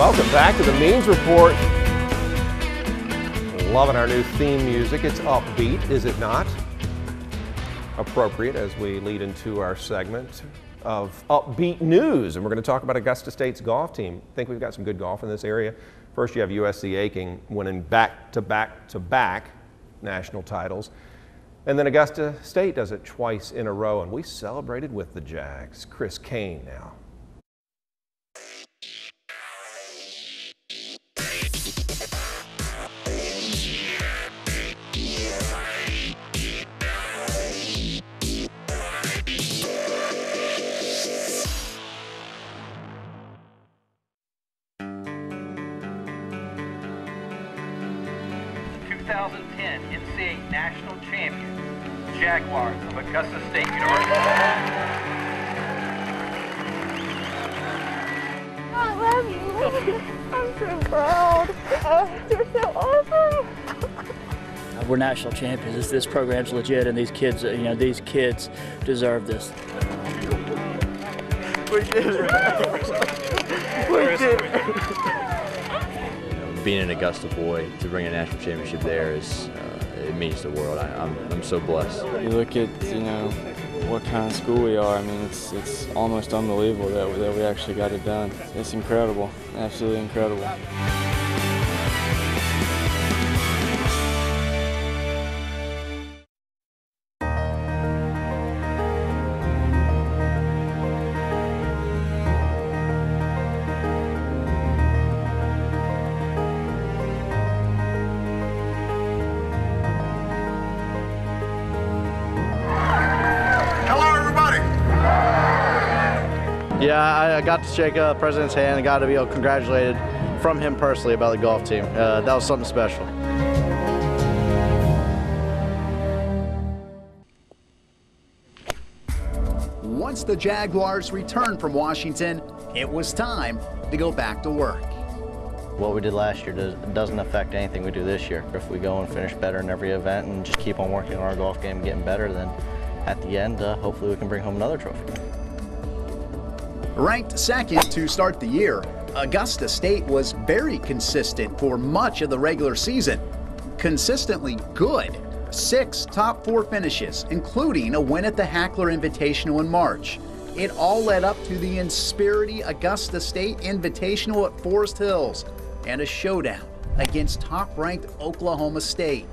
Welcome back to the Means Report. Loving our new theme music. It's upbeat, is it not? Appropriate as we lead into our segment of upbeat news. And we're going to talk about Augusta State's golf team. I think we've got some good golf in this area. First, you have USC Aiken winning back-to-back national titles. And then Augusta State does it twice in a row. And we celebrated with the Jags. Chris Kane now. 2010 NCAA national champions, Jaguars of Augusta State University. I love you. I'm so proud. Oh, you're so awesome. We're national champions. This program's legit, and these kids, these kids deserve this. We did it. We did it. Being an Augusta boy, to bring a national championship there is, it means the world. I'm so blessed. You look at, what kind of school we are. I mean, it's almost unbelievable that we actually got it done. It's incredible, absolutely incredible. Yeah, I got to shake the president's hand and got to be congratulated from him personally about the golf team. That was something special. Once the Jaguars returned from Washington, it was time to go back to work. What we did last year doesn't affect anything we do this year. If we go and finish better in every event and just keep on working on our golf game and getting better, then at the end, hopefully we can bring home another trophy. Ranked second to start the year, Augusta State was very consistent for much of the regular season. Consistently good. 6 top 4 finishes, including a win at the Hackler Invitational in March. It all led up to the Inspirity Augusta State Invitational at Forest Hills and a showdown against top-ranked Oklahoma State.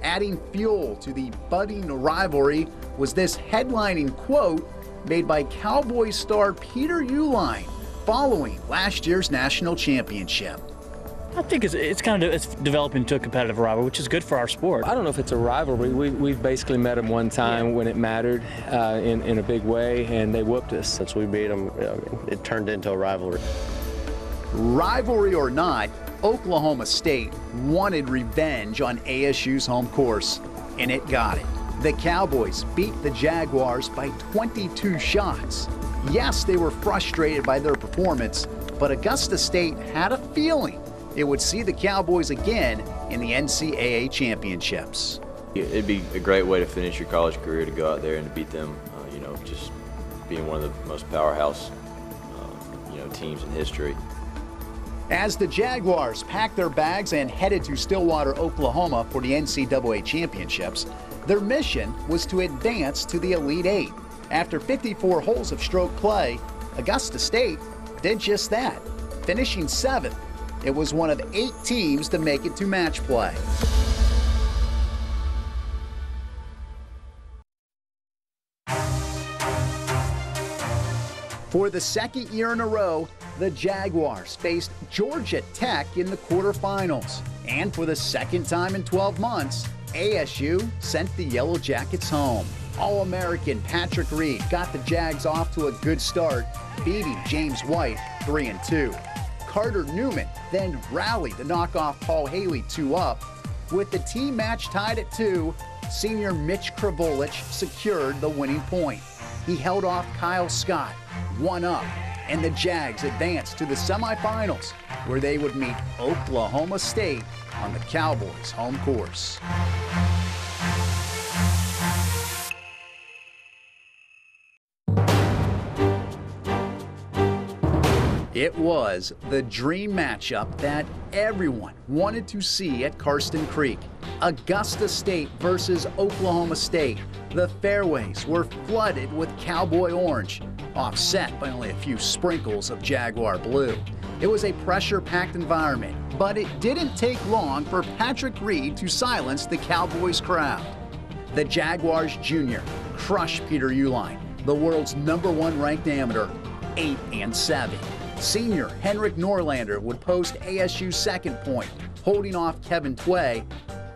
Adding fuel to the budding rivalry was this headlining quote made by Cowboys star Peter Uihlein following last year's national championship. I think it's developing into a competitive rivalry, which is good for our sport. I don't know if it's a rivalry. We've basically met them one time when it mattered in a big way, and they whooped us. Since we beat them, it turned into a rivalry. Rivalry or not, Oklahoma State wanted revenge on ASU's home course, and it got it. The Cowboys beat the Jaguars by 22 shots. Yes, they were frustrated by their performance, but Augusta State had a feeling it would see the Cowboys again in the NCAA championships. It'd be a great way to finish your college career, to go out there and to beat them, just being one of the most powerhouse, teams in history. As the Jaguars packed their bags and headed to Stillwater, Oklahoma for the NCAA championships, their mission was to advance to the Elite Eight. After 54 holes of stroke play, Augusta State did just that, finishing 7th. It was one of 8 teams to make it to match play. For the second year in a row, the Jaguars faced Georgia Tech in the quarterfinals. And for the second time in 12 months, ASU sent the Yellow Jackets home. All-American Patrick Reed got the Jags off to a good start, beating James White 3-2. Carter Newman then rallied to knock off Paul Haley 2-up. With the team match tied at 2, senior Mitch Kravolich secured the winning point. He held off Kyle Scott 1-up, and the Jags advanced to the semifinals, where they would meet Oklahoma State on the Cowboys' home course. It was the dream matchup that everyone wanted to see at Karsten Creek. Augusta State versus Oklahoma State. The fairways were flooded with cowboy orange, offset by only a few sprinkles of Jaguar blue. It was a pressure-packed environment, but it didn't take long for Patrick Reed to silence the Cowboys crowd. The Jaguars junior crushed Peter Uihlein, the world's #1 ranked amateur, 8-7. Senior Henrik Norlander would post ASU's second point, holding off Kevin Tway,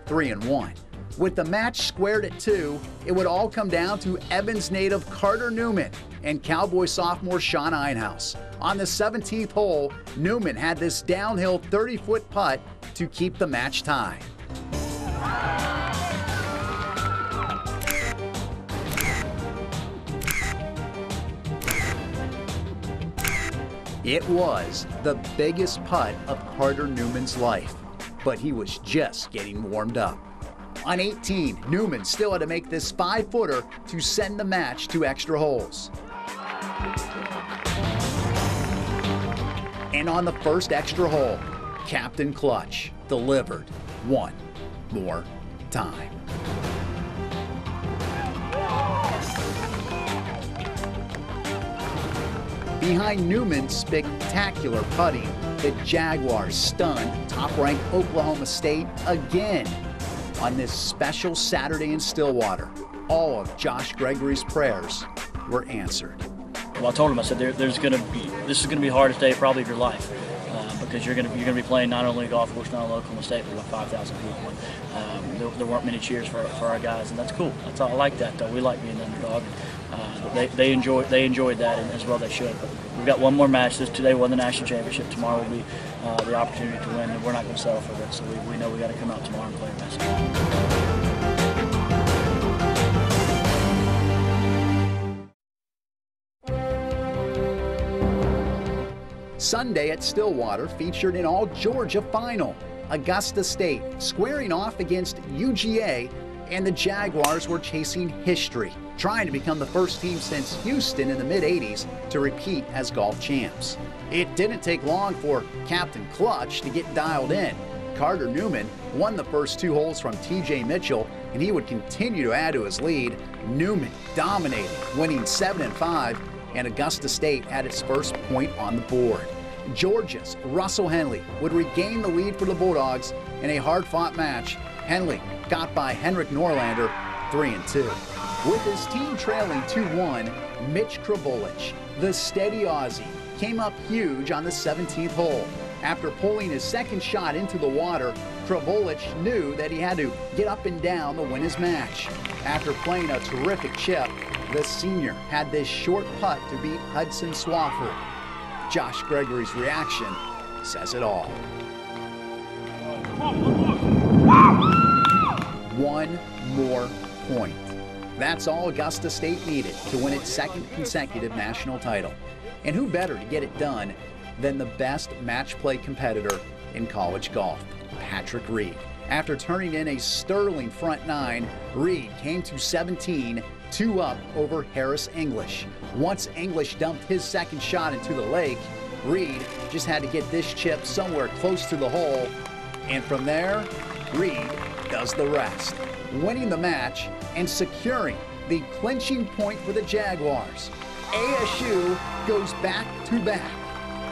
3-1. With the match squared at 2, it would all come down to Evans native Carter Newman and Cowboy sophomore Sean Einhaus. On the 17th hole, Newman had this downhill 30-foot putt to keep the match tied. It was the biggest putt of Carter Newman's life, but he was just getting warmed up. On 18, Newman still had to make this 5-footer to send the match to extra holes. And on the first extra hole, Captain Clutch delivered one more time. Behind Newman's spectacular putting, the Jaguars stunned top-ranked Oklahoma State again. On this special Saturday in Stillwater, all of Josh Gregory's prayers were answered. Well, I told him, I said, this is going to be the hardest day probably of your life, because you're going to be playing not only a golf course, not only Oklahoma State, but about 5,000 people. And, there weren't many cheers for our guys, and that's cool. That's all. I like that, though. We like being the underdog. They enjoyed that, and as well they should. But we've got one more match. Today won the national championship. Tomorrow will be the opportunity to win, and we're not going to settle for this. So we know we got to come out tomorrow and play our best. Sunday at Stillwater featured an all-Georgia final. Augusta State squaring off against UGA, and the Jaguars were chasing history, trying to become the first team since Houston in the mid-'80s to repeat as golf champs. It didn't take long for Captain Clutch to get dialed in. Carter Newman won the first 2 holes from TJ Mitchell, and he would continue to add to his lead. Newman dominated, winning 7-5, and Augusta State had its first point on the board. Georgia's Russell Henley would regain the lead for the Bulldogs in a hard-fought match. Henley got by Henrik Norlander 3-2. With his team trailing 2-1, Mitch Kravolich, the steady Aussie, came up huge on the 17th hole. After pulling his second shot into the water, Kravolich knew that he had to get up and down to win his match. After playing a terrific chip, the senior had this short putt to beat Hudson Swafford. Josh Gregory's reaction says it all. One more point. That's all Augusta State needed to win its second consecutive national title. And who better to get it done than the best match play competitor in college golf, Patrick Reed. After turning in a sterling front 9, Reed came to 17, 2 up over Harris English. Once English dumped his second shot into the lake, Reed just had to get this chip somewhere close to the hole, and from there, Reed does the rest, winning the match and securing the clinching point for the Jaguars. ASU goes back-to-back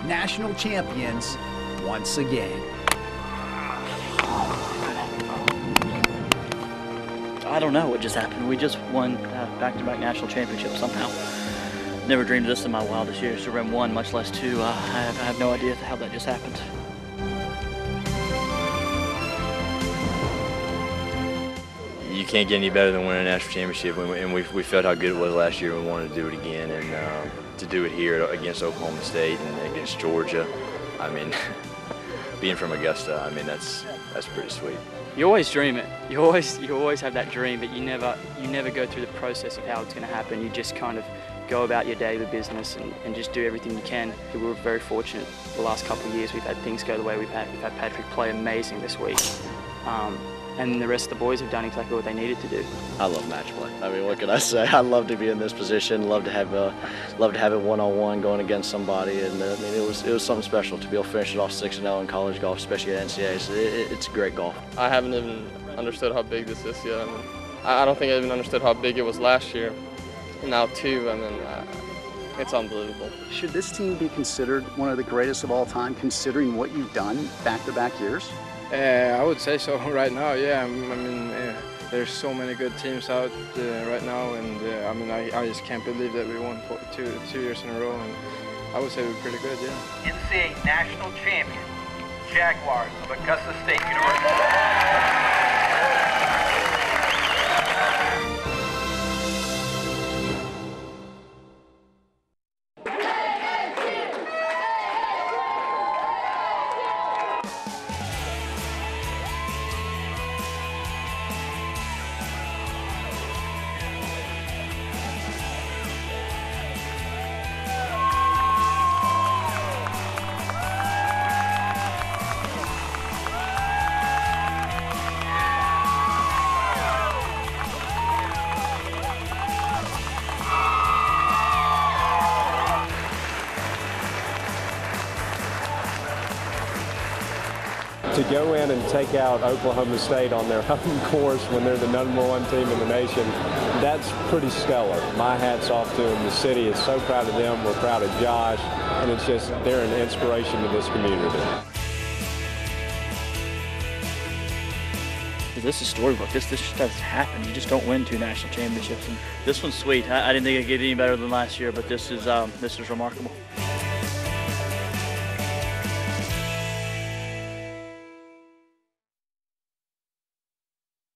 national champions once again. I don't know what just happened. We just won back-to-back national championships somehow. Never dreamed of this in my wildest years to win 1, much less 2. I have no idea how that just happened. You can't get any better than winning a national championship, and we felt how good it was last year and we wanted to do it again, and to do it here against Oklahoma State and against Georgia, I mean, being from Augusta, I mean, that's pretty sweet. You always dream it. You always have that dream, but you never go through the process of how it's going to happen. You just kind of go about your daily business and just do everything you can. We were very fortunate the last couple of years. We've had things go the way we've had. We've had Patrick play amazing this week. and the rest of the boys have done exactly what they needed to do. I love match play. I mean, what can I say? I love to be in this position. Love to have it one-on-one going against somebody, and I mean, it was something special to be able to finish it off 6-0 in college golf, especially at NCAA. It's great golf. I haven't even understood how big this is yet. I mean, I don't think I even understood how big it was last year. And now too, I mean, it's unbelievable. Should this team be considered one of the greatest of all time, considering what you've done back-to-back years? I would say so right now, yeah. I mean, there's so many good teams out right now, and I mean, I just can't believe that we won two years in a row, and I would say we're pretty good, yeah. NCAA national champion, Jaguars of Augusta State University. To go in and take out Oklahoma State on their home course when they're the #1 team in the nation, that's pretty stellar. My hat's off to them. The city is so proud of them. We're proud of Josh, and it's just, they're an inspiration to this community. This is storybook. This just doesn't happen. You just don't win 2 national championships. And this one's sweet. I didn't think it'd get any better than last year, but this is remarkable.